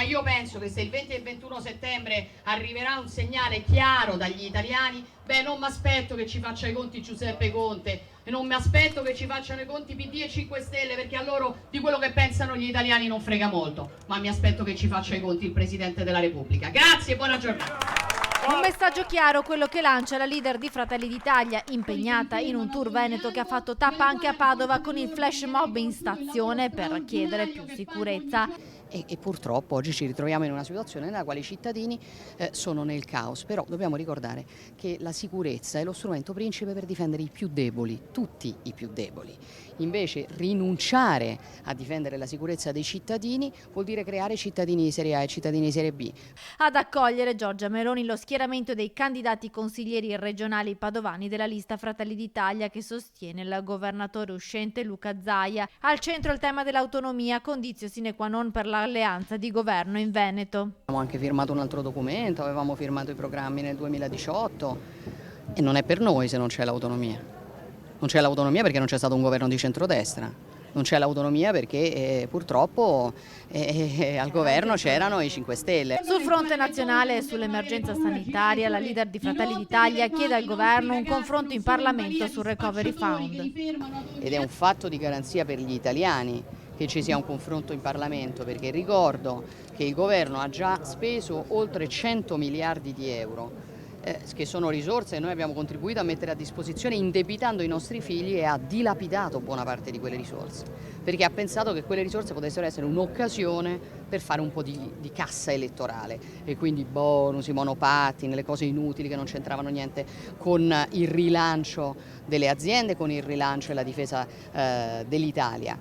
ma io penso che se il 20 e il 21 settembre arriverà un segnale chiaro dagli italiani, non mi aspetto che ci faccia i conti Giuseppe Conte e non mi aspetto che ci facciano i conti PD e 5 Stelle, perché a loro di quello che pensano gli italiani non frega molto, ma mi aspetto che ci faccia i conti il Presidente della Repubblica. Grazie e buona giornata. Un messaggio chiaro quello che lancia la leader di Fratelli d'Italia, impegnata in un tour veneto che ha fatto tappa anche a Padova con il flash mob in stazione per chiedere più sicurezza. E purtroppo oggi ci ritroviamo in una situazione nella quale i cittadini sono nel caos, però dobbiamo ricordare che la sicurezza è lo strumento principe per difendere i più deboli, tutti i più deboli. Invece rinunciare a difendere la sicurezza dei cittadini vuol dire creare cittadini di serie A e cittadini di serie B. Ad accogliere Giorgia Meloni lo schieramento dei candidati consiglieri regionali padovani della lista Fratelli d'Italia, che sostiene il governatore uscente Luca Zaia. Al centro il tema dell'autonomia, condizio sine qua non per l'alleanza di governo in Veneto. Abbiamo anche firmato un altro documento, avevamo firmato i programmi nel 2018 e non è per noi se non c'è l'autonomia. Non c'è l'autonomia perché non c'è stato un governo di centrodestra, non c'è l'autonomia perché purtroppo al governo c'erano i 5 Stelle. Sul fronte nazionale e sull'emergenza sanitaria, la leader di Fratelli d'Italia chiede al governo un confronto in Parlamento sul Recovery Fund. Ed è un fatto di garanzia per gli italiani che ci sia un confronto in Parlamento, perché ricordo che il governo ha già speso oltre 100 miliardi di euro, che sono risorse che noi abbiamo contribuito a mettere a disposizione indebitando i nostri figli, e ha dilapidato buona parte di quelle risorse, perché ha pensato che quelle risorse potessero essere un'occasione per fare un po' di cassa elettorale, e quindi bonus, i monopattini, le cose inutili che non c'entravano niente con il rilancio delle aziende, con il rilancio e la difesa dell'Italia.